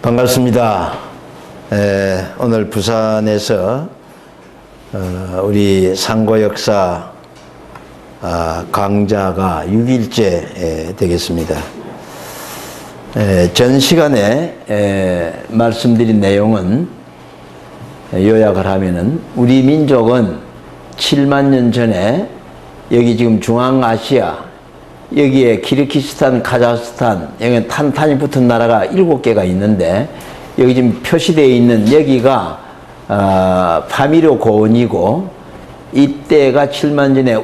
반갑습니다. 오늘 부산에서 우리 상고역사 강좌가 6일째 되겠습니다. 전 시간에 말씀드린 내용은 요약을 하면은 우리 민족은 7만 년 전에 여기 지금 중앙아시아 여기에 키르기스탄, 카자흐스탄, 여기 탄탄이 붙은 나라가 7개가 있는데 여기 지금 표시되어 있는 여기가 파미르 고원이고 이때가 7만 전에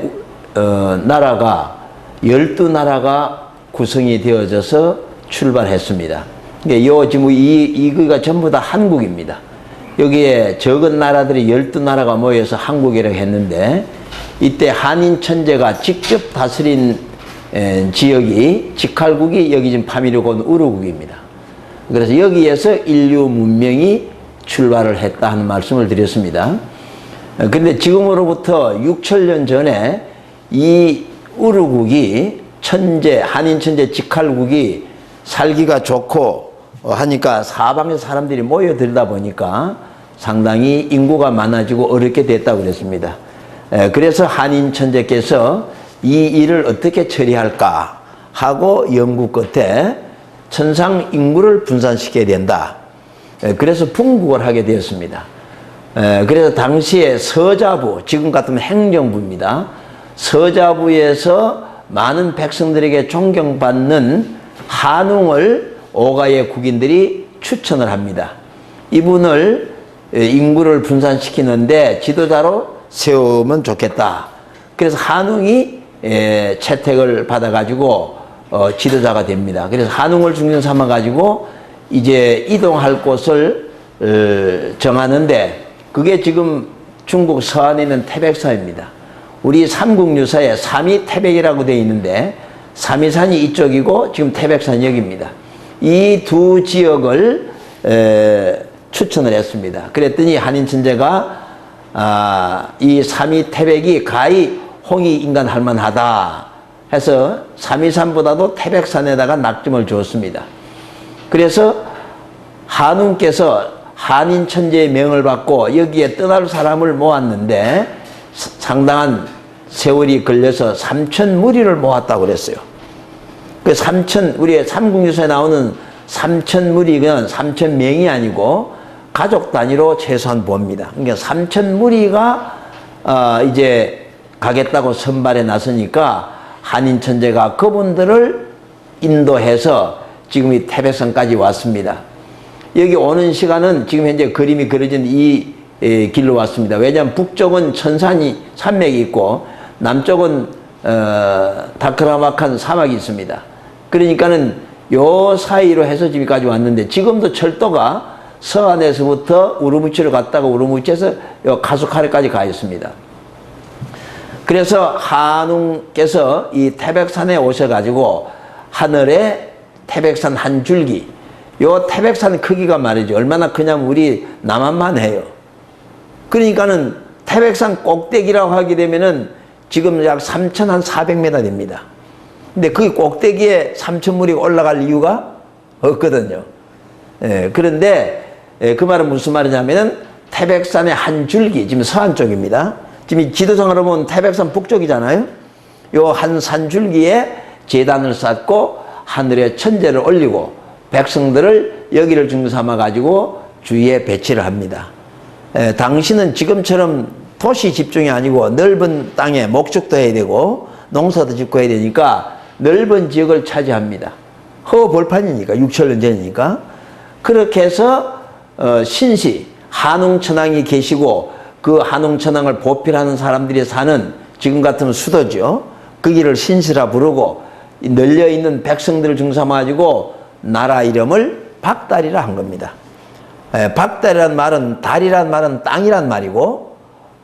나라가 12나라가 구성이 되어져서 출발했습니다. 그러니까 지금 이거가 전부 다 한국입니다. 여기에 적은 나라들이 12나라가 모여서 한국이라고 했는데 이때 한인 천재가 직접 다스린 지역이 직할국이 여기 지금 파미르곤 우르국입니다. 그래서 여기에서 인류 문명이 출발을 했다 하는 말씀을 드렸습니다. 그런데 지금으로부터 6천년 전에 이 우르국이 한인 천재 직할국이 살기가 좋고 하니까 사방에 사람들이 모여들다 보니까 상당히 인구가 많아지고 어렵게 됐다고 그랬습니다. 그래서 한인 천재께서 이 일을 어떻게 처리할까 하고 연구 끝에 천상 인구를 분산시켜야 된다. 그래서 분국을 하게 되었습니다. 그래서 당시에 서자부, 지금 같으면 행정부입니다. 서자부에서 많은 백성들에게 존경받는 한웅을 오가의 국인들이 추천을 합니다. 이분을 인구를 분산시키는데 지도자로 세우면 좋겠다. 그래서 한웅이 채택을 받아가지고 지도자가 됩니다. 그래서 한웅을 중심 삼아가지고 이제 이동할 곳을 정하는데 그게 지금 중국 서안에 있는 태백산입니다. 우리 삼국유사에 삼이태백이라고 되어 있는데 삼이산이 이쪽이고 지금 태백산이 여기입니다. 이 두 지역을 추천을 했습니다. 그랬더니 한인 천재가 이 삼이태백이 가히 홍이 인간 할만하다 해서 삼이산보다도 태백산에다가 낙점을 주었습니다. 그래서 한웅께서 한인 천재의 명을 받고 여기에 떠날 사람을 모았는데 상당한 세월이 걸려서 3,000무리를 모았다고 그랬어요. 그 우리의 삼국유사에 나오는 3,000무리는 3,000명이 아니고 가족 단위로 최소한 봅니다. 그러니까 3,000무리가 이제 가겠다고 선발에 나서니까 한인 천재가 그분들을 인도해서 지금 이 태백산까지 왔습니다. 여기 오는 시간은 지금 현재 그림이 그려진 이 길로 왔습니다. 왜냐하면 북쪽은 산맥이 있고 남쪽은 다크라막한 사막이 있습니다. 그러니까는 요 사이로 해서 지금까지 왔는데 지금도 철도가 서안에서부터 우르무치를 갔다가 우르무치에서 요 가수카레까지 가 있습니다. 그래서 한웅께서 이 태백산에 오셔가지고 하늘에 태백산 한 줄기, 요 태백산 크기가 말이죠. 얼마나 크냐면 우리 남한만 해요. 그러니까는 태백산 꼭대기라고 하게 되면은 지금 약 3,400m 됩니다. 근데 그 꼭대기에 3,000무리가 올라갈 이유가 없거든요. 그런데 그 말은 무슨 말이냐면은 태백산의 한 줄기, 지금 서안 쪽입니다. 지금 지도상으로 보면 태백산 북쪽이잖아요. 요 한 산줄기에 제단을 쌓고 하늘에 천재를 올리고 백성들을 여기를 중심 삼아 가지고 주위에 배치를 합니다. 당시는 지금처럼 도시 집중이 아니고 넓은 땅에 목축도 해야 되고 농사도 짓고 해야 되니까 넓은 지역을 차지합니다. 허벌판이니까 6천년 전이니까. 그렇게 해서 신시 한웅천왕이 계시고 그 한웅천왕을 보필하는 사람들이 사는 지금 같은 수도죠. 거기를 신시라 부르고 널려있는 백성들을 중심삼아가지고 나라 이름을 박달이라 한 겁니다. 박달이란 말은 달이란 말은 땅이란 말이고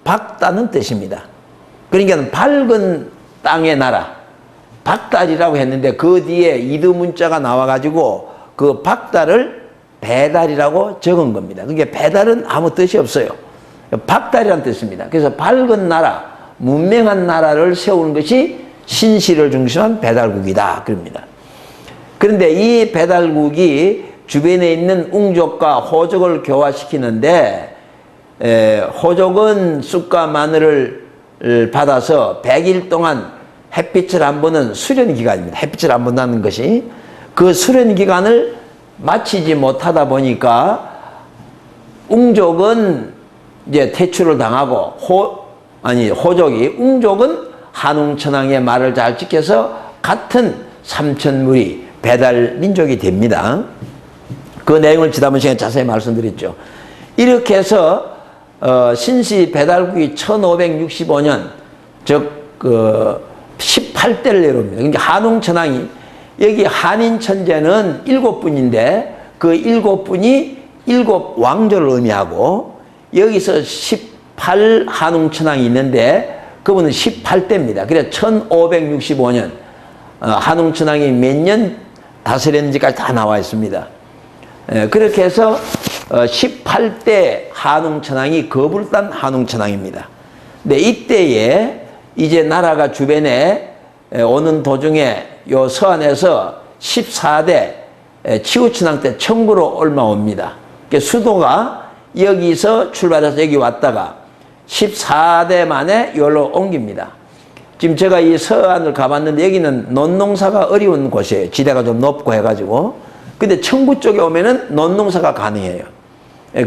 박다는 뜻입니다. 그러니까 밝은 땅의 나라 박달이라고 했는데 그 뒤에 이두문자가 나와가지고 그 박달을 배달이라고 적은 겁니다. 그러니까 배달은 아무 뜻이 없어요. 박달이라는 뜻입니다. 그래서 밝은 나라, 문명한 나라를 세우는 것이 신시를 중심한 배달국이다. 그럽니다. 그런데 이 배달국이 주변에 있는 웅족과 호족을 교화시키는데 호족은 쑥과 마늘을 받아서 100일 동안 햇빛을 안 보는 수련기간입니다. 햇빛을 안 본다는 것이 그 수련기간을 마치지 못하다 보니까 웅족은 이제 퇴출을 당하고 호족이 웅족은 한웅천왕의 말을 잘 지켜서 같은 삼천무리 배달 민족이 됩니다. 그 내용을 지난번 시간에 자세히 말씀드렸죠. 이렇게 해서 신시 배달국이 1565년 즉 18대를 내려옵니다. 그러니까 한웅천왕이 여기 한인천재는 7분인데 그 7분이 7 왕조를 의미하고 여기서 18 한웅천왕이 있는데 그분은 18대입니다. 그래서 1565년 한웅천왕이 몇 년 다스렸는지까지 다 나와 있습니다. 그렇게 해서 18대 한웅천왕이 거불단 한웅천왕입니다. 근데 이때에 이제 나라가 주변에 오는 도중에 요 서안에서 14대 치우천왕 때 청구로 올라옵니다. 수도가 여기서 출발해서 여기 왔다가 14대 만에 여기로 옮깁니다. 지금 제가 이 서안을 가봤는데 여기는 논농사가 어려운 곳이에요. 지대가 좀 높고 해가지고. 근데 청구 쪽에 오면은 논농사가 가능해요.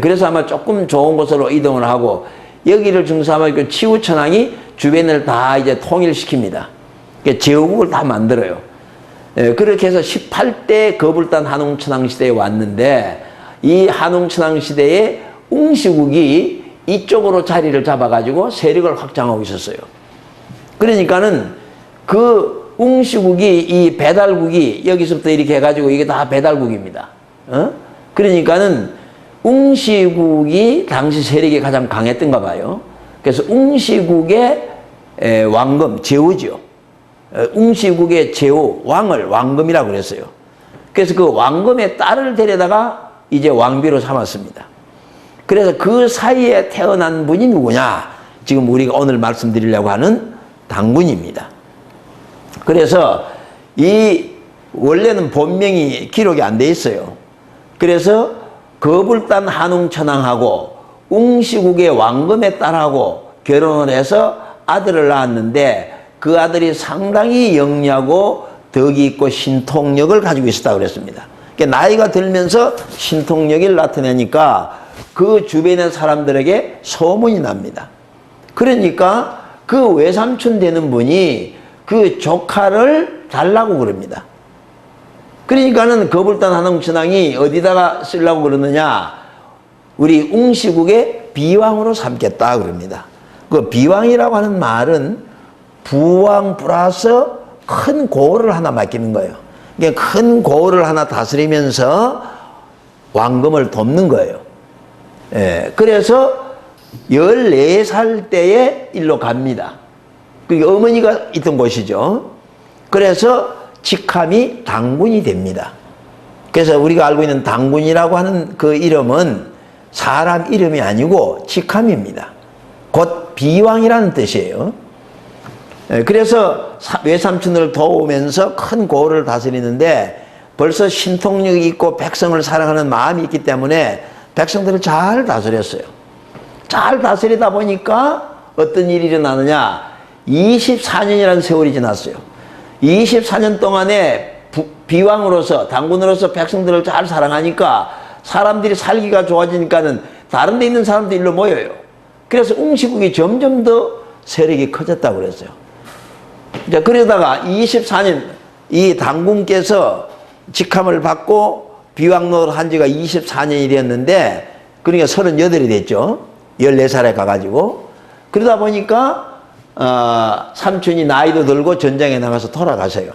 그래서 아마 조금 좋은 곳으로 이동을 하고 여기를 중심으로 그 치우천왕이 주변을 다 이제 통일시킵니다. 제후국을 다 만들어요. 그렇게 해서 18대 거불단 한웅천왕 시대에 왔는데 이 한웅천왕 시대에 웅시국이 이쪽으로 자리를 잡아가지고 세력을 확장하고 있었어요. 그러니까는 그 웅시국이 이 배달국이 여기서부터 이렇게 해가지고 이게 다 배달국입니다. 그러니까는 웅시국이 당시 세력이 가장 강했던가 봐요. 그래서 웅시국의 왕금, 제후죠. 웅시국의 제후, 왕을 왕금이라고 그랬어요. 그래서 그 왕금의 딸을 데려다가 이제 왕비로 삼았습니다. 그래서 그 사이에 태어난 분이 누구냐? 지금 우리가 오늘 말씀드리려고 하는 당군입니다. 그래서 이 원래는 본명이 기록이 안 돼 있어요. 그래서 거불단 한웅천왕하고 웅시국의 왕금의 딸하고 결혼을 해서 아들을 낳았는데 그 아들이 상당히 영리하고 덕이 있고 신통력을 가지고 있었다고 그랬습니다. 그러니까 나이가 들면서 신통력을 나타내니까 그 주변의 사람들에게 소문이 납니다. 그러니까 그 외삼촌 되는 분이 그 조카를 달라고 그럽니다. 그러니까는 거불단 한웅천왕이 어디다가 쓰려고 그러느냐? 우리 웅시국의 비왕으로 삼겠다 그럽니다. 그 비왕이라고 하는 말은 부왕 플러스 큰 고을을 하나 맡기는 거예요. 그러니까 큰 고을을 하나 다스리면서 왕금을 돕는 거예요. 그래서 14살 때에 일로 갑니다. 그게 어머니가 있던 곳이죠. 그래서 직함이 당군이 됩니다. 그래서 우리가 알고 있는 당군이라고 하는 그 이름은 사람 이름이 아니고 직함입니다. 곧 비왕이라는 뜻이에요. 그래서 외삼촌을 도우면서 큰 고을을 다스리는데 벌써 신통력이 있고 백성을 사랑하는 마음이 있기 때문에 백성들을 잘 다스렸어요. 잘 다스리다 보니까 어떤 일이 일어나느냐? 24년이라는 세월이 지났어요. 24년 동안에 비왕으로서 당군으로서 백성들을 잘 사랑하니까 사람들이 살기가 좋아지니까는 다른 데 있는 사람도 일로 모여요. 그래서 웅시국이 점점 더 세력이 커졌다고 그랬어요. 이제 그러다가 24년 이 당군께서 직함을 받고 비왕노를 한 지가 24년이 되었는데 그러니까 38이 됐죠. 14살에 가가지고. 그러다 보니까 삼촌이 나이도 들고 전장에 나가서 돌아가세요.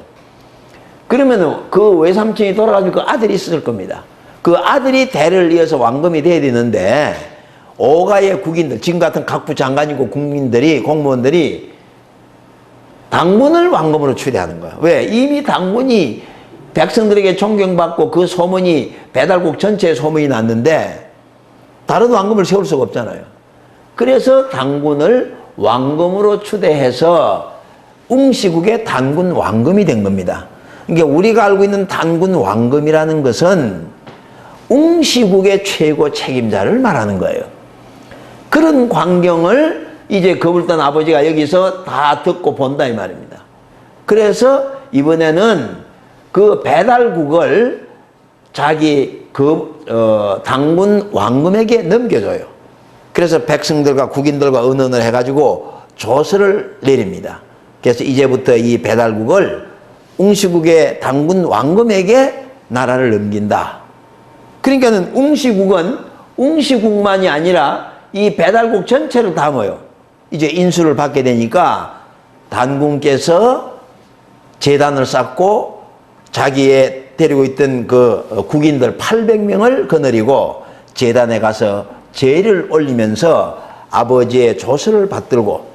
그러면 그 외삼촌이 돌아가면 그 아들이 있을 겁니다. 그 아들이 대를 이어서 왕금이 돼야 되는데 오가의 국인들, 지금 같은 각부 장관이고 국민들이, 공무원들이 당군을 왕금으로 추대하는 거야. 왜? 이미 당군이 백성들에게 존경받고 그 소문이 배달국 전체에 소문이 났는데 다른 왕금을 세울 수가 없잖아요. 그래서 당군을 왕금으로 추대해서 웅시국의 당군 왕금이 된 겁니다. 그러니까 우리가 알고 있는 단군 왕금이라는 것은 웅시국의 최고 책임자를 말하는 거예요. 그런 광경을 이제 거불던 아버지가 여기서 다 듣고 본다 이 말입니다. 그래서 이번에는 그 배달국을 자기 당군 왕금에게 넘겨줘요. 그래서 백성들과 국인들과 의논을 해가지고 조서를 내립니다. 그래서 이제부터 이 배달국을 웅시국의 당군 왕금에게 나라를 넘긴다. 그러니까는 웅시국은 웅시국만이 아니라 이 배달국 전체를 담아요. 이제 인수를 받게 되니까 단군께서 제단을 쌓고 자기의 데리고 있던 그 국인들 800명을 거느리고 제단에 가서 제를 올리면서 아버지의 조서를 받들고,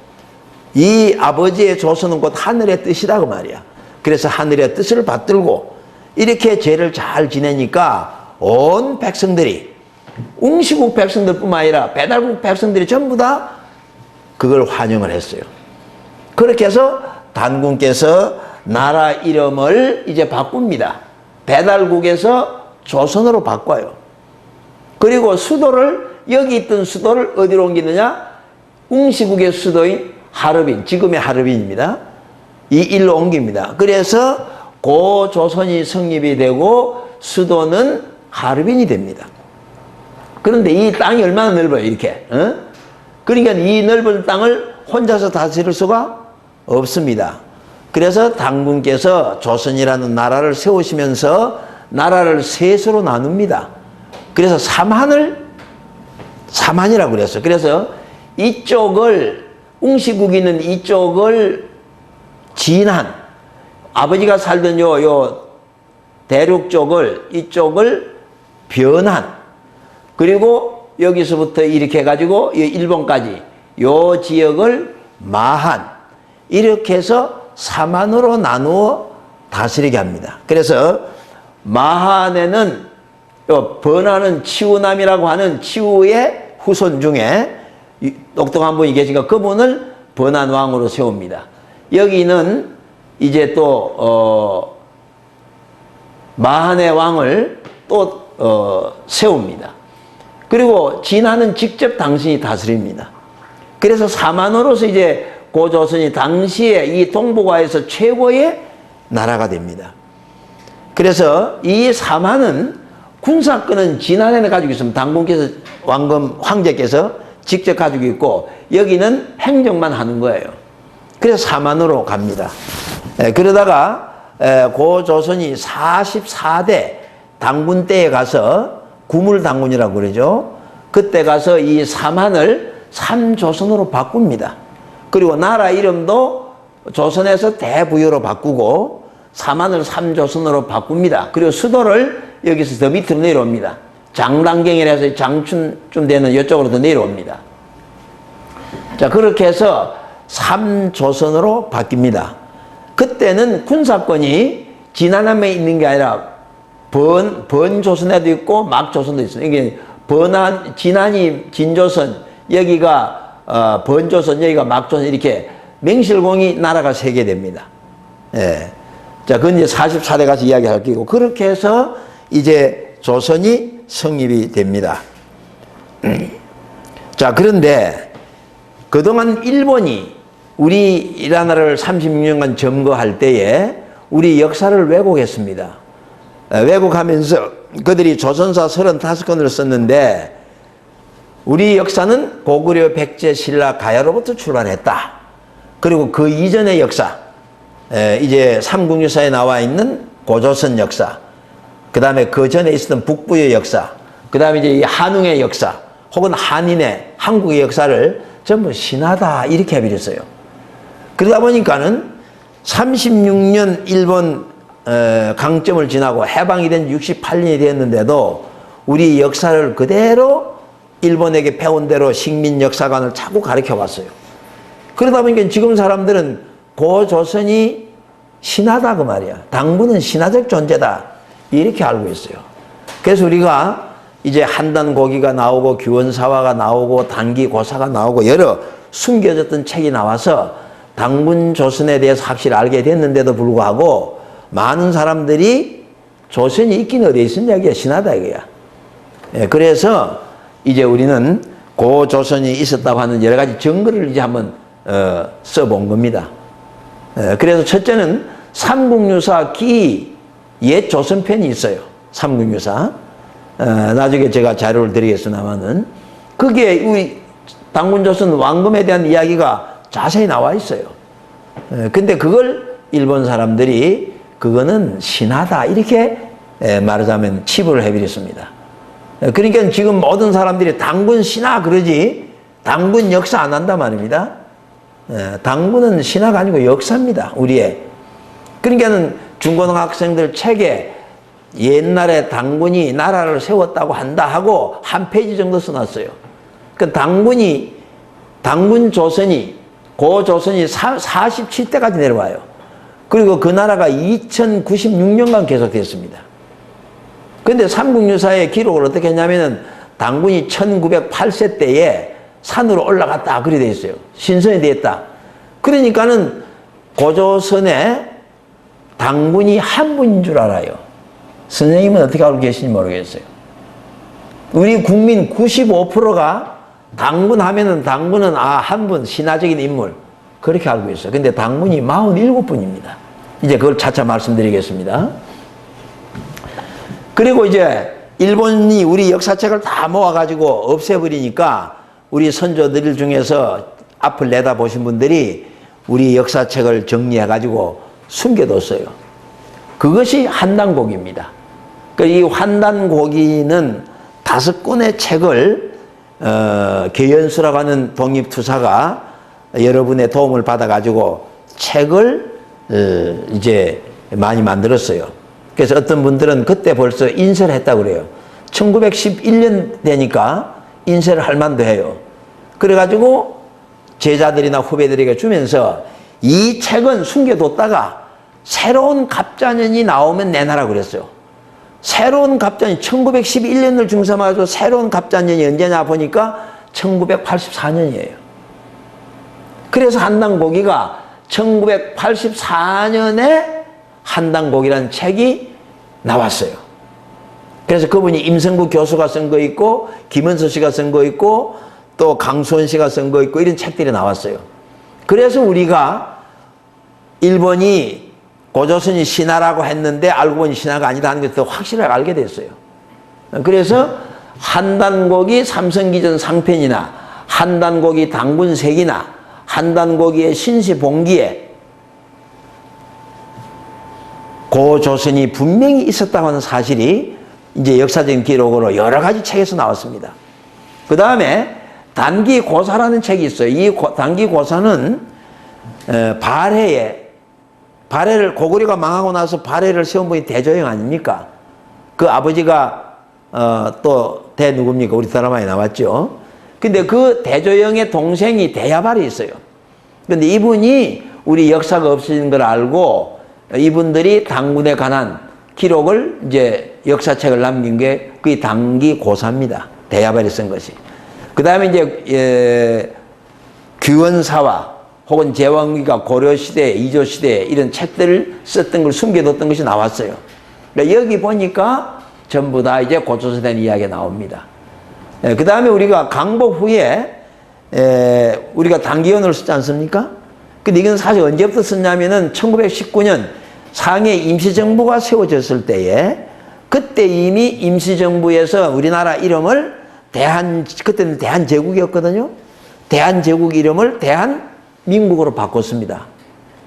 이 아버지의 조서는 곧 하늘의 뜻이라고 말이야. 그래서 하늘의 뜻을 받들고 이렇게 제를 잘 지내니까 온 백성들이, 웅시국 백성들뿐만 아니라 배달국 백성들이 전부 다 그걸 환영을 했어요. 그렇게 해서 단군께서 나라 이름을 이제 바꿉니다. 배달국에서 조선으로 바꿔요. 그리고 수도를, 여기 있던 수도를 어디로 옮기느냐? 웅시국의 수도인 하르빈, 지금의 하르빈입니다. 이 일로 옮깁니다. 그래서 고조선이 성립이 되고 수도는 하르빈이 됩니다. 그런데 이 땅이 얼마나 넓어요, 이렇게. 그러니까 이 넓은 땅을 혼자서 다스릴 수가 없습니다. 그래서 당군께서 조선이라는 나라를 세우시면서 나라를 셋으로 나눕니다. 그래서 삼한이라고 그랬어요. 그래서 이쪽을, 웅시국이 있는 이쪽을 진한, 아버지가 살던 요 대륙 쪽을, 이쪽을 변한, 그리고 여기서부터 이렇게 해가지고 일본까지 요 지역을 마한, 이렇게 해서 삼한으로 나누어 다스리게 합니다. 그래서 마한에는 번화는 치우남이라고 하는 치우의 후손 중에 똑똑한 분이 계시니까 그분을 번한왕으로 세웁니다. 여기는 이제 또 마한의 왕을 또 세웁니다. 그리고 진하는 직접 당신이 다스립니다. 그래서 사만으로서 이제 고조선이 당시에 이 동북아에서 최고의 나라가 됩니다. 그래서 이 사만은 군사권은 진안에는 가지고 있습니다. 당군께서, 왕금 황제께서 직접 가지고 있고 여기는 행정만 하는 거예요. 그래서 사만으로 갑니다. 그러다가 고조선이 44대 당군 때에 가서 구물당군이라고 그러죠. 그때 가서 이 사만을 삼조선으로 바꿉니다. 그리고 나라 이름도 조선에서 대부여로 바꾸고 사만을 삼조선으로 바꿉니다. 그리고 수도를 여기서 더 밑으로 내려옵니다. 장랑경이라 해서 장춘쯤 되는 이쪽으로 더 내려옵니다. 자, 그렇게 해서 삼조선으로 바뀝니다. 그때는 군사권이 진안함에 있는 게 아니라 번조선에도 있고 막조선도 있어요. 이게 진안이 진조선, 여기가 번조선, 여기가 막조선, 이렇게 맹실공이 나라가 세 개 됩니다. 예. 자, 그건 이제 44대 가서 이야기할 거고, 그렇게 해서 이제 조선이 성립이 됩니다. 자, 그런데 그동안 일본이 우리나라를 36년간 점거할 때에 우리 역사를 왜곡했습니다. 왜곡하면서 그들이 조선사 35권을 썼는데 우리 역사는 고구려, 백제, 신라, 가야로부터 출발했다. 그리고 그 이전의 역사, 이제 삼국유사에 나와 있는 고조선 역사, 그 다음에 그 전에 있었던 북부의 역사, 그 다음에 이제 한웅의 역사, 혹은 한인의, 한국의 역사를 전부 신하다, 이렇게 해버렸어요. 그러다 보니까는 36년 일본 강점을 지나고 해방이 된 68년이 되었는데도 우리 역사를 그대로 일본에게 배운 대로 식민역사관을 자꾸 가르쳐 왔어요. 그러다 보니까 지금 사람들은 고조선이 신하다 그 말이야. 당군은 신하적 존재다, 이렇게 알고 있어요. 그래서 우리가 이제 한단 고기가 나오고 규원사화가 나오고 단기고사가 나오고 여러 숨겨졌던 책이 나와서 당군 조선에 대해서 확실히 알게 됐는데도 불구하고 많은 사람들이 조선이 있긴 어디에 있었냐, 이게 신하다 이거야. 예, 그래서 이제 우리는 고 조선이 있었다고 하는 여러 가지 증거를 이제 한번 써본 겁니다. 그래서 첫째는 삼국유사 기 옛 조선편이 있어요. 삼국유사. 나중에 제가 자료를 드리겠습니다만은 거기에 우리 당군조선 왕금에 대한 이야기가 자세히 나와 있어요. 근데 그걸 일본 사람들이 그거는 신하다 이렇게 말하자면 치부를 해버렸습니다. 그러니까 지금 모든 사람들이 당군 신하 그러지 당군 역사 안 한단 말입니다. 당군은 신하가 아니고 역사입니다. 우리의. 그러니까는 중고등학생들 책에 옛날에 당군이 나라를 세웠다고 한다 하고 한 페이지 정도 써놨어요. 그 당군 조선이 고 조선이 47대까지 내려와요. 그리고 그 나라가 2096년간 계속됐습니다. 그런데 삼국유사의 기록을 어떻게 했냐면은 당군이 1908세 때에 산으로 올라갔다 그리 돼 있어요. 신선이 됐다. 그러니까는 고조선에 당군이 한 분인 줄 알아요. 선생님은 어떻게 알고 계신지 모르겠어요. 우리 국민 95%가 당군 하면은 당군은 한 분 신화적인 인물 그렇게 알고 있어요. 근데 당군이 47분입니다. 이제 그걸 차차 말씀드리겠습니다. 그리고 이제 일본이 우리 역사책을 다 모아가지고 없애버리니까 우리 선조들 중에서 앞을 내다보신 분들이 우리 역사책을 정리해가지고 숨겨뒀어요. 그것이 한단고기입니다. 이 한단고기는 5권의 책을 계연수라고 하는 독립투사가 여러분의 도움을 받아가지고 책을 이제 많이 만들었어요. 그래서 어떤 분들은 그때 벌써 인쇄를 했다고 그래요. 1911년 되니까 인쇄를 할 만도 해요. 그래가지고 제자들이나 후배들에게 주면서 이 책은 숨겨뒀다가 새로운 갑자년이 나오면 내놔라 그랬어요. 새로운 갑자년 1911년을 중삼아가지고 새로운 갑자년이 언제냐 보니까 1984년이에요. 그래서 한단고기가 1984년에 한단고기라는 책이 나왔어요. 그래서 그분이 임성구 교수가 쓴 거 있고 김은서 씨가 쓴 거 있고 또 강수원 씨가 쓴 거 있고 이런 책들이 나왔어요. 그래서 우리가 일본이 고조선이 신하라고 했는데 알고 보니 신하가 아니다 하는 것도 확실하게 알게 됐어요. 그래서 한단고기 삼성기전 상편이나 한단고기 당군색이나 한단고기의 신시봉기에 고조선이 분명히 있었다고 하는 사실이 이제 역사적인 기록으로 여러 가지 책에서 나왔습니다. 그 다음에 단기고사라는 책이 있어요. 이 단기고사는 발해를 고구려가 망하고 나서 발해를 세운 분이 대조영 아닙니까? 그 아버지가 또 누굽니까? 우리 드라마에 나왔죠. 근데 그 대조영의 동생이 대야발이 있어요. 근데 이분이 우리 역사가 없어진 걸 알고 이분들이 당군에 관한 기록을 이제 역사책을 남긴 게 그게 단기고사입니다. 대야발이 쓴 것이. 그 다음에 이제 규원사와 혹은 제왕기가 고려시대, 이조시대 이런 책들을 썼던 걸 숨겨뒀던 것이 나왔어요. 그러니까 여기 보니까 전부 다 이제 고조선에 대한 이야기가 나옵니다. 그 다음에 우리가 강복 후에 우리가 단기원을 쓰지 않습니까? 근데 이건 사실 언제부터 썼냐면은 1919년 상해 임시정부가 세워졌을 때에 그때 이미 임시정부에서 우리나라 이름을 그때는 대한제국이었거든요. 대한제국 이름을 대한민국으로 바꿨습니다.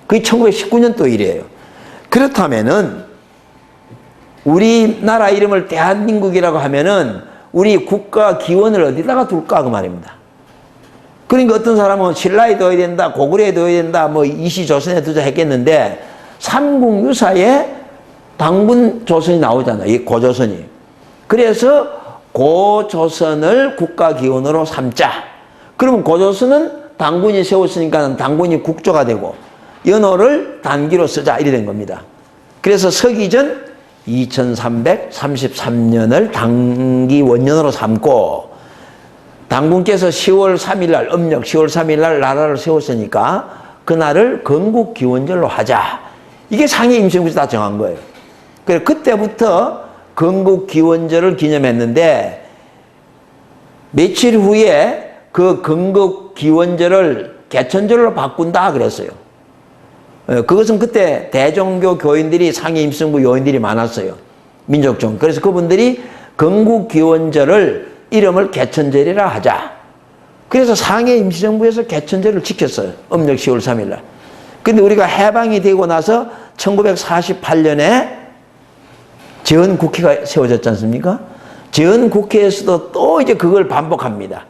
그게 1919년도 일이에요. 그렇다면은 우리나라 이름을 대한민국이라고 하면은 우리 국가 기원을 어디다가 둘까 그 말입니다. 그러니까 어떤 사람은 신라에 둬야 된다, 고구려에 둬야 된다, 뭐 이시조선에 두자 했겠는데 삼국유사에 당군 조선이 나오잖아요. 이 고조선이. 그래서 고조선을 국가 기원으로 삼자. 그러면 고조선은 당군이 세웠으니까 당군이 국조가 되고 연호를 단기로 쓰자 이래 된 겁니다. 그래서 서기전 2333년을 단기 원년으로 삼고 당군께서 10월 3일 날 음력 10월 3일 날 나라를 세웠으니까 그날을 건국기원절로 하자. 이게 상해 임시정부에서 다 정한 거예요. 그래서 그때부터 건국기원절을 기념했는데 며칠 후에 그 건국기원절을 개천절로 바꾼다 그랬어요. 그것은 그때 대종교 교인들이 상해 임시정부 요인들이 많았어요. 민족종. 그래서 그분들이 건국기원절을 이름을 개천절이라 하자. 그래서 상해 임시정부에서 개천절을 지켰어요. 음력 10월 3일 날. 근데 우리가 해방이 되고 나서 1948년에 재헌국회가 세워졌지 않습니까? 재헌국회에서도 또 이제 그걸 반복합니다.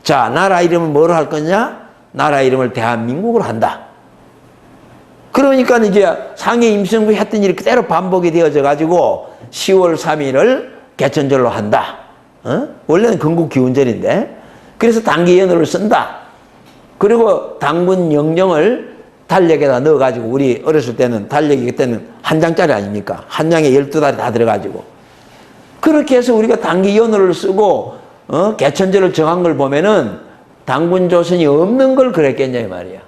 자, 나라 이름을 뭐로 할 거냐? 나라 이름을 대한민국으로 한다. 그러니까 이제 상해 임시정부 했던 일이 그대로 반복이 되어져 가지고 10월 3일을 개천절로 한다. 원래는 건국기원절인데. 그래서 단기연호를 쓴다. 그리고 당군 영령을 달력에다 넣어가지고 우리 어렸을 때는 달력이 그때는 한 장짜리 아닙니까? 한 장에 12달이 다 들어가지고. 그렇게 해서 우리가 단기연호를 쓰고 개천절을 정한 걸 보면은 당군 조선이 없는 걸 그랬겠냐 이 말이야.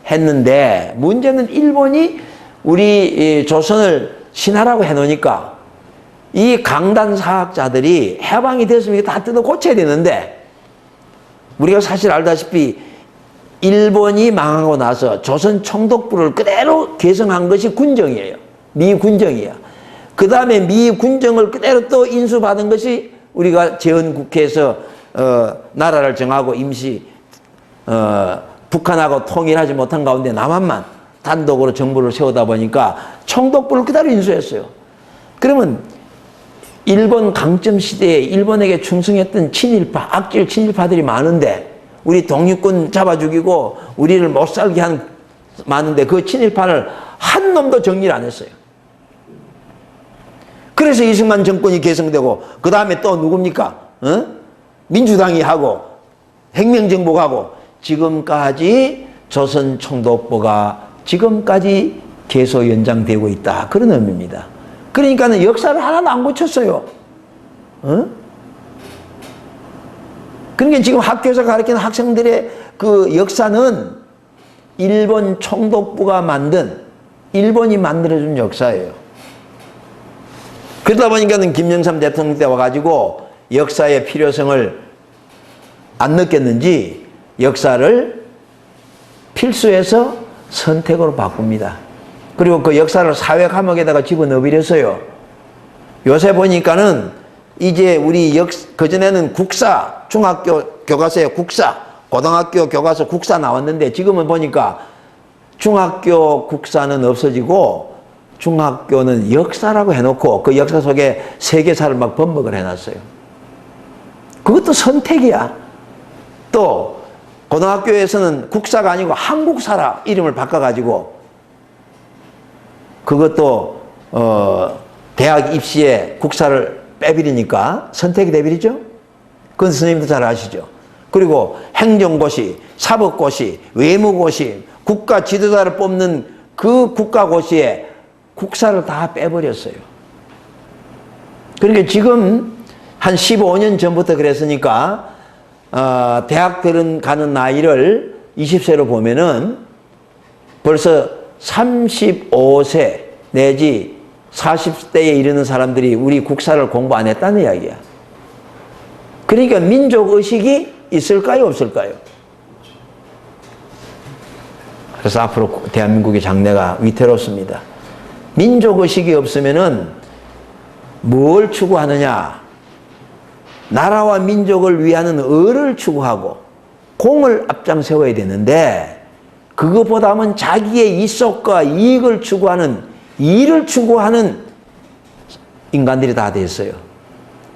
했는데 문제는 일본이 우리 조선을 신하라고 해놓으니까 이 강단 사학자들이 해방이 됐으면 다 뜯어 고쳐야 되는데 우리가 사실 알다시피 일본이 망하고 나서 조선 총독부를 그대로 개성한 것이 군정이에요. 미 군정이야. 그 다음에 미 군정을 그대로 또 인수받은 것이 우리가 재헌국회에서 나라를 정하고 임시 북한하고 통일하지 못한 가운데 남한만 단독으로 정부를 세우다 보니까 총독부를 그대로 인수했어요. 그러면 일본 강점 시대에 일본에게 충성했던 친일파, 악질 친일파들이 많은데 우리 독립군 잡아 죽이고 우리를 못 살게 한 많은데 그 친일파를 한 놈도 정리를 안 했어요. 그래서 이승만 정권이 개성되고 그 다음에 또 누굽니까? 민주당이 하고 혁명정복하고 지금까지 조선 총독부가 지금까지 계속 연장되고 있다. 그런 의미입니다. 그러니까는 역사를 하나도 안 고쳤어요. 그러니까 지금 학교에서 가르치는 학생들의 그 역사는 일본 총독부가 만든, 일본이 만들어준 역사예요. 그러다 보니까는 김영삼 대통령 때 와가지고 역사의 필요성을 안 느꼈는지 역사를 필수에서 선택으로 바꿉니다. 그리고 그 역사를 사회 과목에다가 집어넣어버렸어요. 요새 보니까는 이제 우리 그전에는 국사, 중학교 교과서에 국사, 고등학교 교과서 국사 나왔는데 지금은 보니까 중학교 국사는 없어지고 중학교는 역사라고 해놓고 그 역사 속에 세계사를 막 번복을 해놨어요. 그것도 선택이야. 또 고등학교에서는 국사가 아니고 한국사라 이름을 바꿔가지고 그것도 대학 입시에 국사를 빼버리니까 선택이 돼버리죠. 그건 선생님도 잘 아시죠. 그리고 행정고시, 사법고시, 외무고시, 국가 지도자를 뽑는 그 국가고시에 국사를 다 빼버렸어요. 그러니까 지금 한 15년 전부터 그랬으니까 대학 가는 나이를 20세로 보면은 벌써 35세 내지 40대에 이르는 사람들이 우리 국사를 공부 안 했다는 이야기야. 그러니까 민족의식이 있을까요? 없을까요? 그래서 앞으로 대한민국의 장래가 위태롭습니다. 민족의식이 없으면은 뭘 추구하느냐? 나라와 민족을 위하는 의를 추구하고 공을 앞장세워야 되는데 그것보다는 자기의 이속과 이익을 추구하는 일을 추구하는 인간들이 다 됐어요.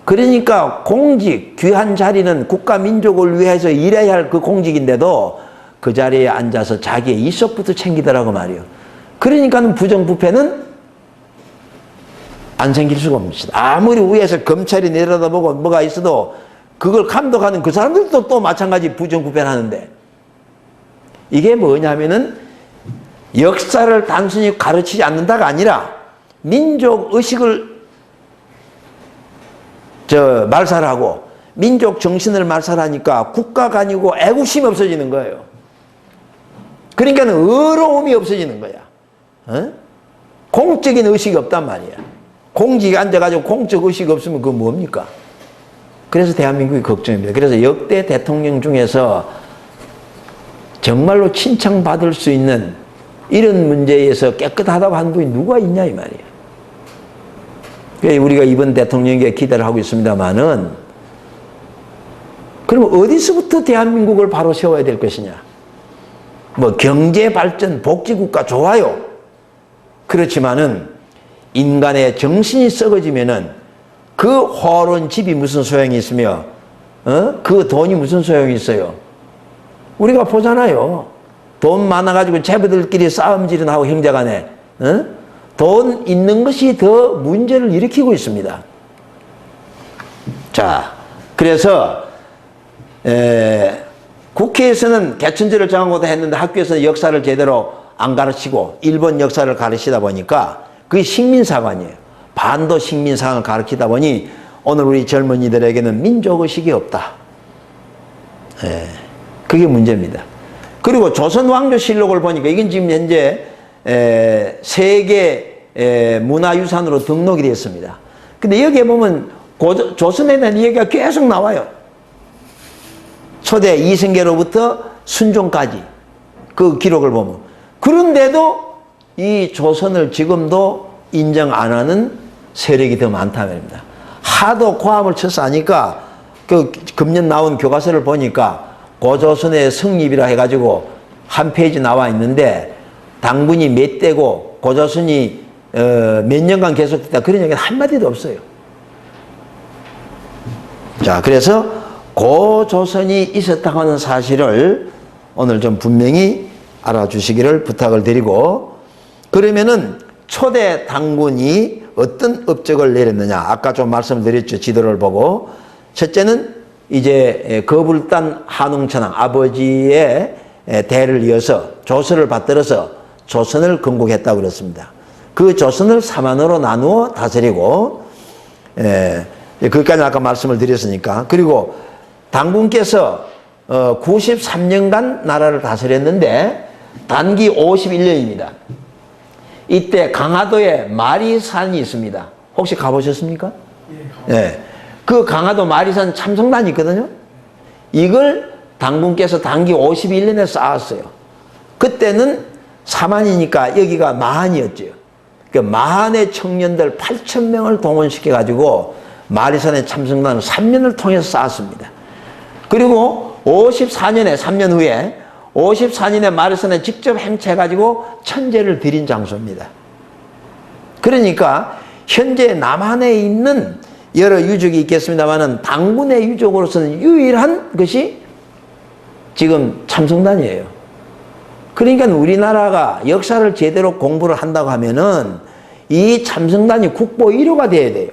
그러니까 공직, 귀한 자리는 국가 민족을 위해서 일해야 할 그 공직인데도 그 자리에 앉아서 자기의 이속부터 챙기더라고 말이요. 그러니까는 부정부패는 안 생길 수가 없습니다. 아무리 위에서 검찰이 내려다보고 뭐가 있어도 그걸 감독하는 그 사람들도 또 마찬가지 부정부패를 하는데 이게 뭐냐면은 역사를 단순히 가르치지 않는다가 아니라 민족 의식을 말살하고 민족 정신을 말살하니까 국가가 아니고 애국심이 없어지는 거예요. 그러니까 의로움이 없어지는 거야. 공적인 의식이 없단 말이야. 공직에 앉아가지고 공적 의식이 없으면 그거 뭡니까? 그래서 대한민국이 걱정입니다. 그래서 역대 대통령 중에서 정말로 칭찬받을 수 있는 이런 문제에서 깨끗하다고 한 분이 누가 있냐 이 말이에요. 우리가 이번 대통령에게 기대를 하고 있습니다만은, 그럼 어디서부터 대한민국을 바로 세워야 될 것이냐? 뭐 경제 발전, 복지국가 좋아요. 그렇지만은 인간의 정신이 썩어지면은 그 호화로운 집이 무슨 소용이 있으며, 그 돈이 무슨 소용이 있어요? 우리가 보잖아요. 돈 많아가지고 재벌들끼리 싸움질은 하고 형제간에, 돈 있는 것이 더 문제를 일으키고 있습니다. 자, 그래서 국회에서는 개천절을 정하고도 했는데 학교에서는 역사를 제대로 안 가르치고 일본 역사를 가르치다 보니까 그게 식민사관이에요. 반도 식민사관을 가르치다 보니 오늘 우리 젊은이들에게는 민족의식이 없다. 그게 문제입니다. 그리고 조선왕조실록을 보니까 이건 지금 현재 세계 문화유산으로 등록이 되었습니다. 근데 여기에 보면 조선에 대한 얘기가 계속 나와요. 초대 이승계로부터 순종까지 그 기록을 보면. 그런데도 이 조선을 지금도 인정 안 하는 세력이 더 많다는 겁니다. 하도 고함을 쳐서 하니까 그 금년 나온 교과서를 보니까 고조선의 성립이라 해가지고 한 페이지 나와 있는데 당군이 몇 대고 고조선이 몇 년간 계속됐다 그런 얘기는 한마디도 없어요. 자, 그래서 고조선이 있었다고 하는 사실을 오늘 좀 분명히 알아주시기를 부탁을 드리고, 그러면은 초대 당군이 어떤 업적을 내렸느냐. 아까 좀 말씀드렸죠. 지도를 보고. 첫째는 이제 거불단 한웅천왕 아버지의 대를 이어서 조선을 받들어서 조선을 건국했다고 그랬습니다. 그 조선을 사만으로 나누어 다스리고, 거기까지 아까 말씀을 드렸으니까. 그리고 당군께서 93년간 나라를 다스렸는데 단기 51년입니다. 이때 강화도에 마리산이 있습니다. 혹시 가보셨습니까? 네. 그 강화도 마리산 참성단이 있거든요. 이걸 당군께서 단기 51년에 쌓았어요. 그때는 사만이니까 여기가 마한이었죠. 그 마한의 청년들 8,000명을 동원시켜가지고 마리산의 참성단을 3년을 통해서 쌓았습니다. 그리고 54년에 3년 후에 54년에 마리산에 직접 행차해가지고 천재를 드린 장소입니다. 그러니까 현재 남한에 있는 여러 유족이 있겠습니다만은 당군의 유족으로서는 유일한 것이 지금 참성단이에요. 그러니까 우리나라가 역사를 제대로 공부를 한다고 하면은 이 참성단이 국보 1호가 돼야 돼요.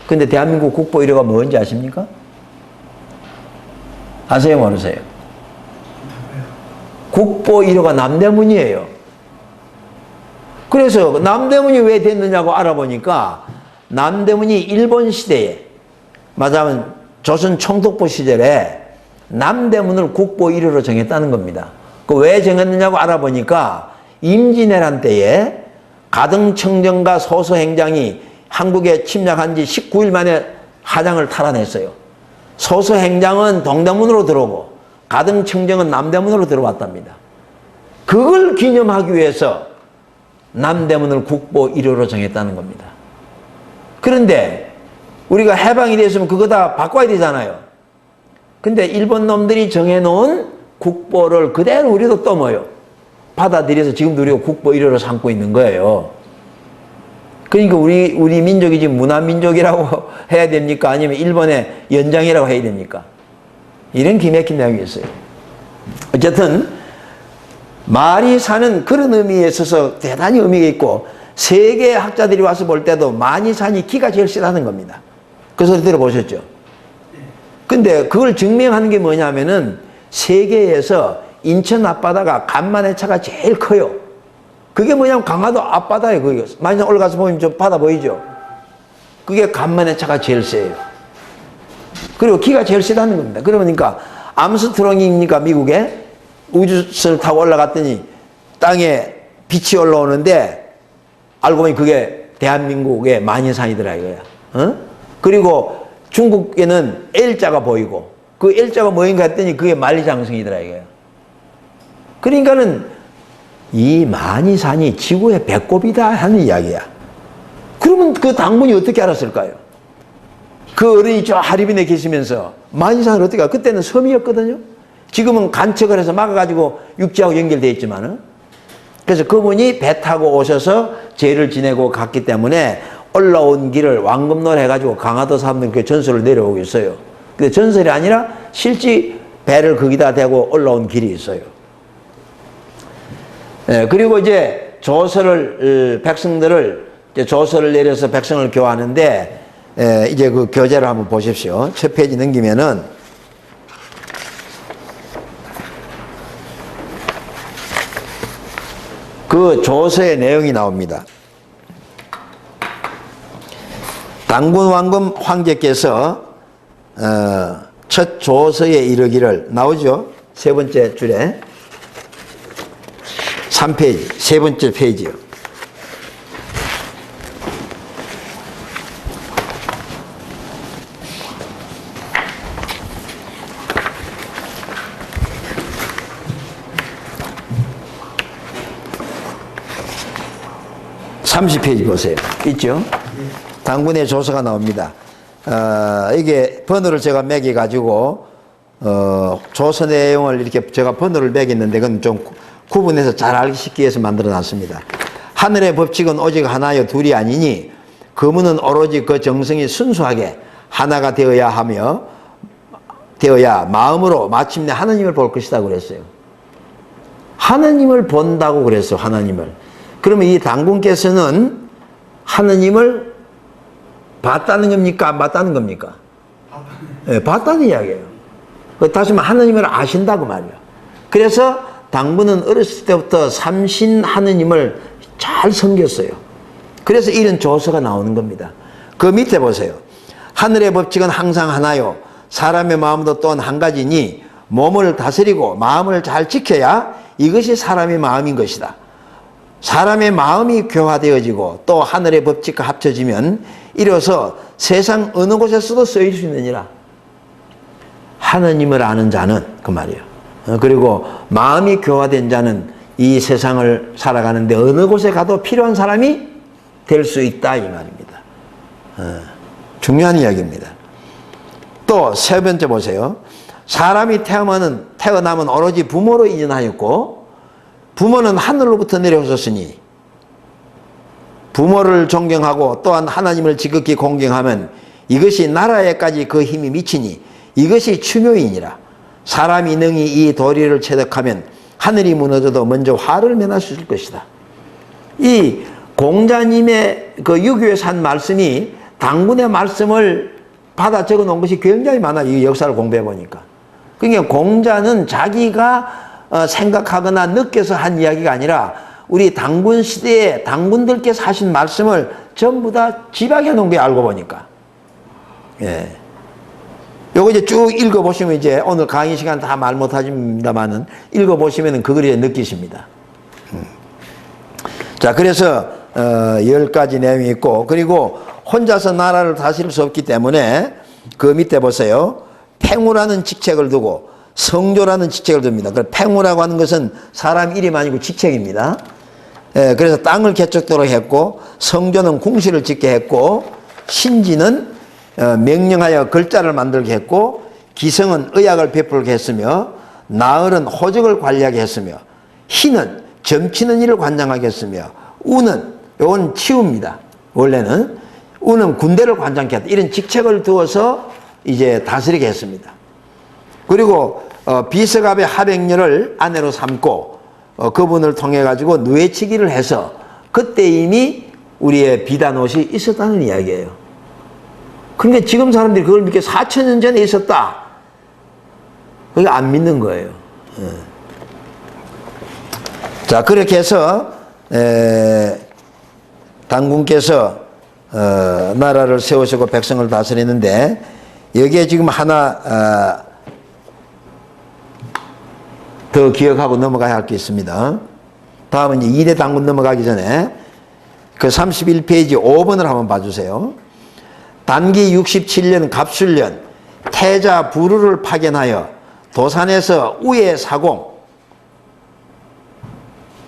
근데 대한민국 국보 1호가 뭔지 아십니까? 아세요, 모르세요? 국보 1호가 남대문이에요. 그래서 남대문이 왜 됐느냐고 알아보니까 남대문이 일본 시대에, 맞아면 조선 총독부 시절에 남대문을 국보 1호로 정했다는 겁니다. 그 왜 정했느냐고 알아보니까 임진왜란 때에 가등청정과 소서행장이 한국에 침략한 지 19일 만에 하장을 탈환했어요. 소서행장은 동대문으로 들어오고 가등청정은 남대문으로 들어왔답니다. 그걸 기념하기 위해서 남대문을 국보 1호로 정했다는 겁니다. 그런데 우리가 해방이 됐으면 그거 다 바꿔야 되잖아요. 근데 일본 놈들이 정해놓은 국보를 그대로 우리도 또 뭐요? 받아들여서 지금도 우리가 국보 1호로 삼고 있는 거예요. 그러니까 우리 민족이 지금 문화민족이라고 해야 됩니까? 아니면 일본의 연장이라고 해야 됩니까? 이런 기맥힌 내용이 있어요. 어쨌든 마리산은 그런 의미에 있어서 대단히 의미가 있고, 세계 학자들이 와서 볼 때도 마리산이 기가 제일 세다는 겁니다. 그 소리 들어보셨죠? 근데 그걸 증명하는 게 뭐냐면은 세계에서 인천 앞바다가 간만의 차가 제일 커요. 그게 뭐냐면 강화도 앞바다예요. 그게 마리산 올라가서 보면 저 바다 보이죠? 그게 간만의 차가 제일 세요. 그리고 기가 제일 세다는 겁니다. 그러니까 암스트롱입니까? 미국에 우주선을 타고 올라갔더니 땅에 빛이 올라오는데 알고 보니 그게 대한민국의 만인상이더라 이거야. 어? 그리고 중국에는 L자가 보이고 그 L자가 뭐인가 했더니 그게 만리장성이더라 이거야. 그러니까는 이 만이산이 지구의 배꼽이다 하는 이야기야. 그러면 그 당군이 어떻게 알았을까요? 그 어른이 저 하리빈에 계시면서 만이산을 어떻게 알아? 그때는 섬이었거든요. 지금은 간척을 해서 막아가지고 육지하고 연결되어 있지만은. 그래서 그분이 배 타고 오셔서 제를 지내고 갔기 때문에 올라온 길을 왕금노래 해가지고 강화도 사람들 그 전설을 내려오고 있어요. 근데 전설이 아니라 실제 배를 거기다 대고 올라온 길이 있어요. 예, 그리고 이제 조서를, 백성들을, 이제 조서를 내려서 백성을 교하는데, 이제 그 교재를 한번 보십시오. 첫 페이지 넘기면은, 그 조서의 내용이 나옵니다. 당군 왕금 황제께서, 첫 조서에 이르기를, 나오죠? 세 번째 줄에. 3페이지, 세 번째 페이지요. (30페이지) 보세요. 있죠? 당군의 조서가 나옵니다. 이게 번호를 제가 매겨가지고, 조서 내용을 이렇게 제가 번호를 매겼는데, 그건 좀 구분해서 잘 알기 쉽게 해서 만들어 놨습니다. 하늘의 법칙은 오직 하나여 둘이 아니니 그문은 오로지 그 정성이 순수하게 하나가 되어야 마음으로 마침내 하나님을 볼 것이다 그랬어요. 하나님을 본다고 그랬어요. 하나님을. 그러면 이 당군께서는 하나님을 봤다는 겁니까? 안 봤다는 겁니까? 네, 봤다는 이야기예요. 다시 말하면 하나님을 아신다고 말이에요. 그래서 당군은 어렸을 때부터 삼신 하느님을 잘 섬겼어요. 그래서 이런 조서가 나오는 겁니다. 그 밑에 보세요. 하늘의 법칙은 항상 하나요. 사람의 마음도 또한 한 가지니 몸을 다스리고 마음을 잘 지켜야 이것이 사람의 마음인 것이다. 사람의 마음이 교화되어지고 또 하늘의 법칙과 합쳐지면 이로써 세상 어느 곳에서도 쓰일 수 있느니라. 하느님을 아는 자는 그 말이에요. 그리고 마음이 교화된 자는 이 세상을 살아가는데 어느 곳에 가도 필요한 사람이 될 수 있다 이 말입니다. 중요한 이야기입니다. 또 세 번째 보세요. 사람이 태어나면 오로지 부모로 인연하였고 부모는 하늘로부터 내려오셨으니 부모를 존경하고 또한 하나님을 지극히 공경하면 이것이 나라에까지 그 힘이 미치니 이것이 추묘이니라. 사람이 능히 이 도리를 체득하면 하늘이 무너져도 먼저 화를 면할 수 있을 것이다. 이 공자님의 그 유교에서 한 말씀이 당군의 말씀을 받아 적어 놓은 것이 굉장히 많아요. 이 역사를 공부해 보니까. 그러니까 공자는 자기가 생각하거나 느껴서 한 이야기가 아니라 우리 당군 시대에 당군들께서 하신 말씀을 전부 다 집약해 놓은 게 알고 보니까. 예. 요거 이제 쭉 읽어보시면 이제 오늘 강의 시간 다 말 못하십니다만은 읽어보시면 그걸 이제 느끼십니다. 자, 그래서 10가지 내용이 있고 그리고 혼자서 나라를 다스릴 수 없기 때문에 그 밑에 보세요. 팽우라는 직책을 두고 성조라는 직책을 둡니다. 그 팽우라고 하는 것은 사람 이름 아니고 직책입니다. 예, 그래서 땅을 개척도록 했고 성조는 궁시를 짓게 했고 신지는 명령하여 글자를 만들게 했고 기성은 의학을 베풀게 했으며 나흘은 호적을 관리하게 했으며 희는 점치는 일을 관장하게 했으며 우는 이건 치우입니다. 원래는 우는 군대를 관장케 했다. 이런 직책을 두어서 이제 다스리게 했습니다. 그리고 비서갑의 하백녀를 아내로 삼고 그분을 통해 가지고 누에치기를 해서 그때 이미 우리의 비단옷이 있었다는 이야기예요. 근데 지금 사람들이 그걸 믿게 4,000년 전에 있었다. 그게 안 믿는 거예요. 자, 그렇게 해서 당군께서 나라를 세우시고 백성을 다스리는데 여기에 지금 하나 더 기억하고 넘어가야 할 게 있습니다. 다음은 이제 2대 당군 넘어가기 전에 그 31페이지 5번을 한번 봐주세요. 단기 67년 갑술년 태자 부루를 파견하여 도산에서 우에 사공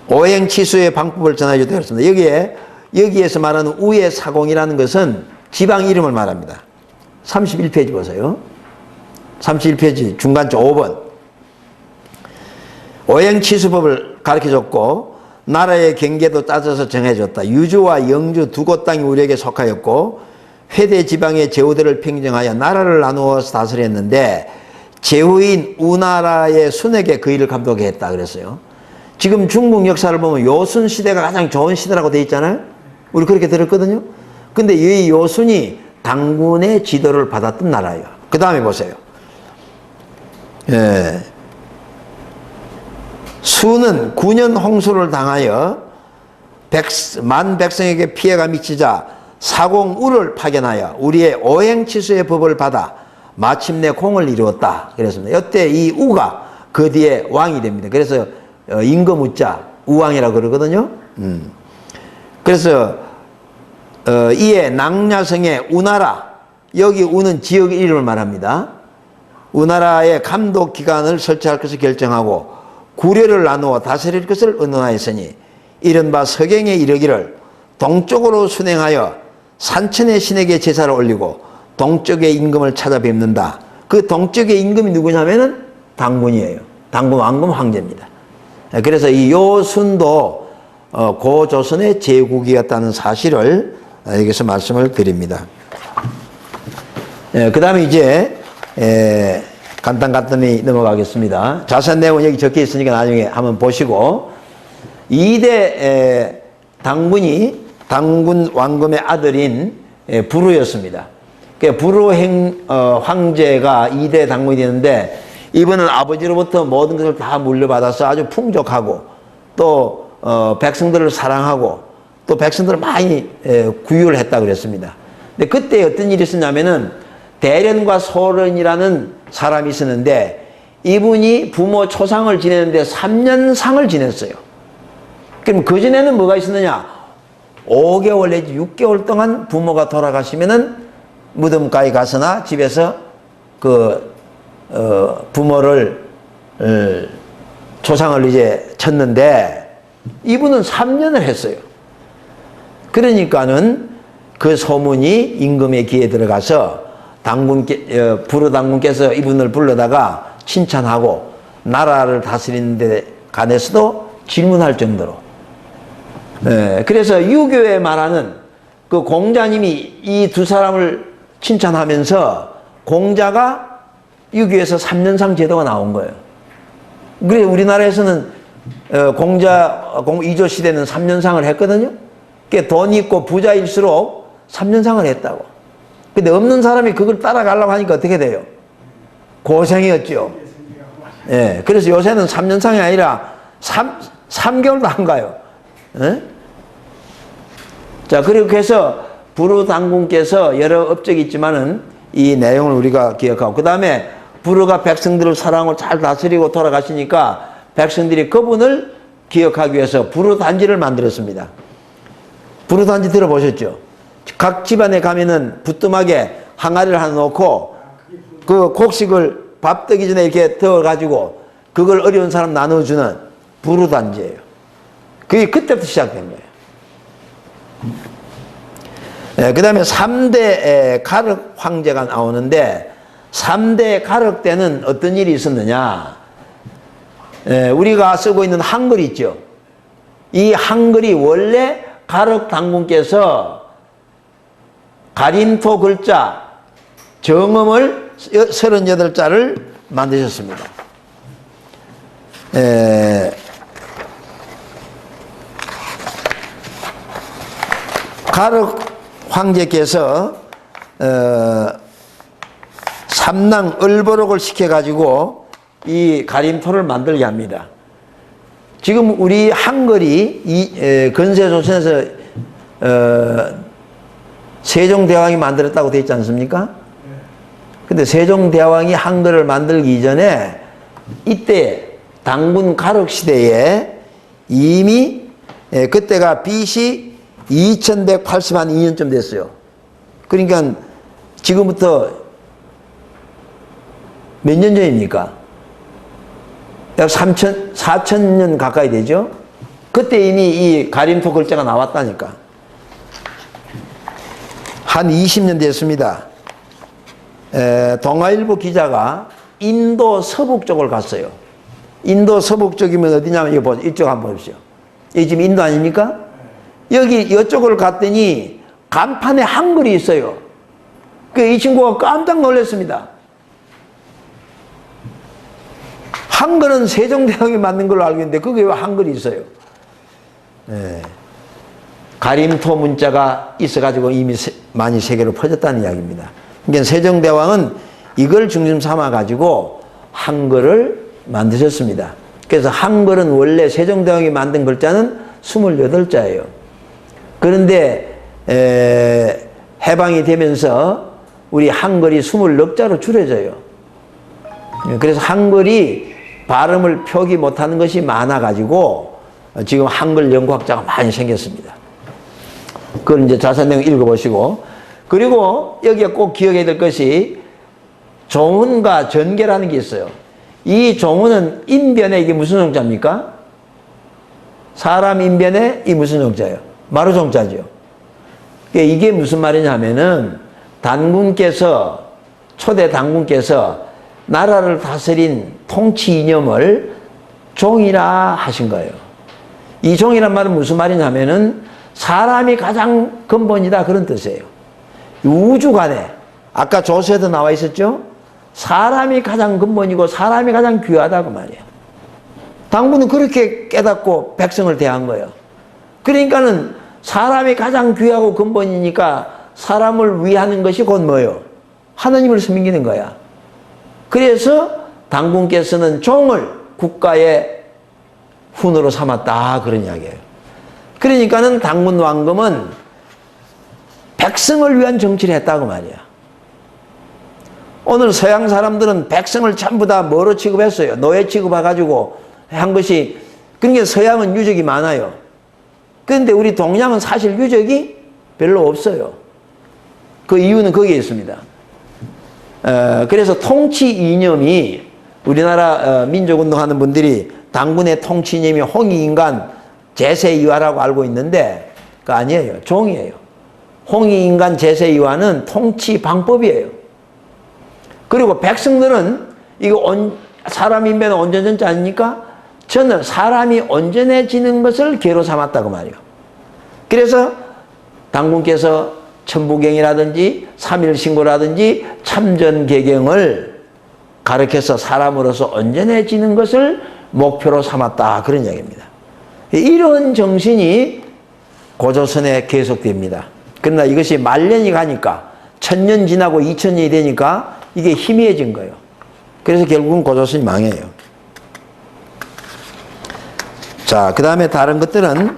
오행치수의 방법을 전하여 되었습니다. 여기에서 말하는 우에 사공이라는 것은 지방 이름을 말합니다. 31페이지 보세요. 31페이지 중간쪽 5번. 오행치수법을 가르쳐줬고 나라의 경계도 따져서 정해줬다. 유주와 영주 두 곳 땅이 우리에게 속하였고 회대 지방의 제후들을 평정하여 나라를 나누어서 다스렸는데 제후인 우나라의 순에게 그 일을 감독해 했다 그랬어요. 지금 중국 역사를 보면 요순 시대가 가장 좋은 시대라고 돼 있잖아요. 우리 그렇게 들었거든요. 근데 이 요순이 당군의 지도를 받았던 나라예요. 그 다음에 보세요. 수는 9년 홍수를 당하여 만 백성에게 피해가 미치자 사공우를 파견하여 우리의 오행치수의 법을 받아 마침내 공을 이루었다 그랬습니다. 이때 이 우가 그 뒤에 왕이 됩니다. 그래서 임금우자 우왕이라고 그러거든요. 그래서 이에 낭냐성의 우나라, 여기 우는 지역 이름을 말합니다. 우나라의 감독기관을 설치할 것을 결정하고 구려를 나누어 다스릴 것을 의논하였으니 이른바 서경에 이르기를 동쪽으로 순행하여 산천의 신에게 제사를 올리고 동쪽의 임금을 찾아뵙는다. 그 동쪽의 임금이 누구냐면은 당군이에요. 당군 왕금 황제입니다. 그래서 이 요순도 고조선의 제국이었다는 사실을 여기서 말씀을 드립니다. 그 다음에 이제 간단히 넘어가겠습니다. 자세한 내용은 여기 적혀 있으니까 나중에 한번 보시고 2대 당군이 당군 왕금의 아들인 부루였습니다. 부루 황제가 2대 당군이 되는데 이분은 아버지로부터 모든 것을 다 물려받아서 아주 풍족하고 또 백성들을 사랑하고 또 백성들을 많이 구유를 했다 그랬습니다. 근데 그때 어떤 일이 있었냐면은 대련과 소련이라는 사람이 있었는데 이분이 부모 초상을 지내는데 3년상을 지냈어요. 그럼 그전에는 뭐가 있었느냐? 5개월 내지 6개월 동안 부모가 돌아가시면은 무덤가에 가서나 집에서 부모를 초상을 이제 쳤는데 이분은 3년을 했어요. 그러니까는 그 소문이 임금의 귀에 들어가서 부루 당군께서 이분을 불러다가 칭찬하고 나라를 다스리는 데 관해서도 질문할 정도로. 그래서 유교에 말하는 그 공자님이 이 두 사람을 칭찬하면서 공자가 유교에서 3년상 제도가 나온 거예요. 그래서 우리나라에서는 이조 시대는 3년상을 했거든요. 그러니까 돈 있고 부자일수록 3년상을 했다고. 근데 없는 사람이 그걸 따라가려고 하니까 어떻게 돼요? 고생이었죠. 그래서 요새는 3년상이 아니라 3개월도 안 가요. 자, 그렇게 해서 부루 당군께서 여러 업적이 있지만은 이 내용을 우리가 기억하고, 그 다음에 부루가 백성들을 사랑하고 잘 다스리고 돌아가시니까 백성들이 그분을 기억하기 위해서 부루 단지를 만들었습니다. 부루 단지 들어보셨죠? 각 집안에 가면은 부뚜막에 항아리를 하나 놓고 그 곡식을 밥 뜨기 전에 이렇게 데워가지고 그걸 어려운 사람 나눠주는 부루 단지예요. 그게 그때부터 시작된 거예요. 그 다음에 3대 가륵 황제가 나오는데 3대 가륵 때는 어떤 일이 있었느냐. 우리가 쓰고 있는 한글 있죠. 이 한글이 원래 가륵 당군께서 가림토 글자 정음을 38자를 만드셨습니다. 가륵 황제께서 삼랑 을보록을 시켜가지고 이 가림토를 만들게 합니다. 지금 우리 한글이 건세조선에서 세종대왕이 만들었다고 되어 있지 않습니까? 근데 세종대왕이 한글을 만들기 이전에 이때 당군 가륵 시대에 이미 그때가 BC 2182년쯤 됐어요. 그러니까 지금부터 몇 년 전입니까? 약 4,000년 가까이 되죠? 그때 이미 이 가림토 글자가 나왔다니까. 한 20년 됐습니다. 동아일보 기자가 인도 서북 쪽을 갔어요. 인도 서북 쪽이면 어디냐면 이거 보세요. 이쪽 한번 보십시오. 여기 지금 인도 아닙니까? 여기 이쪽을 갔더니 간판에 한글이 있어요. 이 친구가 깜짝 놀랐습니다. 한글은 세종대왕이 만든 걸로 알고 있는데 그게 왜 한글이 있어요? 가림토 문자가 있어가지고 이미 많이 세계로 퍼졌다는 이야기입니다. 그러니까 세종대왕은 이걸 중심 삼아가지고 한글을 만드셨습니다. 그래서 한글은 원래 세종대왕이 만든 글자는 28자예요. 그런데 해방이 되면서 우리 한글이 24자로 줄여져요. 그래서 한글이 발음을 표기 못하는 것이 많아가지고 지금 한글 연구학자가 많이 생겼습니다. 그걸 이제 자세한 내용 읽어보시고, 그리고 여기에 꼭 기억해야 될 것이 종훈과 전계라는 게 있어요. 이 종훈은 인변에 이게 무슨 종자입니까? 사람 인변에 이 무슨 종자예요? 마루 종자죠. 이게 무슨 말이냐면은 초대 단군께서 나라를 다스린 통치 이념을 종이라 하신 거예요. 이 종이란 말은 무슨 말이냐면은 사람이 가장 근본이다 그런 뜻이에요. 우주간에 아까 조서에도 나와 있었죠? 사람이 가장 근본이고 사람이 가장 귀하다고 말이에요. 당군은 그렇게 깨닫고 백성을 대한 거예요. 그러니까는 사람이 가장 귀하고 근본이니까 사람을 위하는 것이 곧 뭐예요? 하나님을 섬기는 거야. 그래서 당군께서는 종을 국가의 훈으로 삼았다 그런 이야기예요. 그러니까는 당군 왕금은 백성을 위한 정치를 했다고 말이야. 오늘 서양 사람들은 백성을 전부 다 뭐로 취급했어요? 노예 취급해가지고 한 것이, 그러니까 서양은 유적이 많아요. 그런데 우리 동양은 사실 유적이 별로 없어요. 그 이유는 거기에 있습니다. 그래서 통치 이념이 우리나라 민족운동하는 분들이 당군의 통치 이념이 홍익인간 제세이화라고 알고 있는데 그거 아니에요. 종이에요. 홍익인간 제세이화는 통치 방법이에요. 그리고 백성들은 이거 사람 인변은 온전전자 아닙니까? 저는 사람이 온전해지는 것을 계로 삼았다고 말이에요. 그래서 당군께서 천부경이라든지 삼일신고라든지 참전개경을 가르쳐서 사람으로서 온전해지는 것을 목표로 삼았다 그런 이야기입니다. 이런 정신이 고조선에 계속됩니다. 그러나 이것이 말년이 가니까 1000년 지나고 2000년이 되니까 이게 희미해진 거예요. 그래서 결국은 고조선이 망해요. 자, 그 다음에 다른 것들은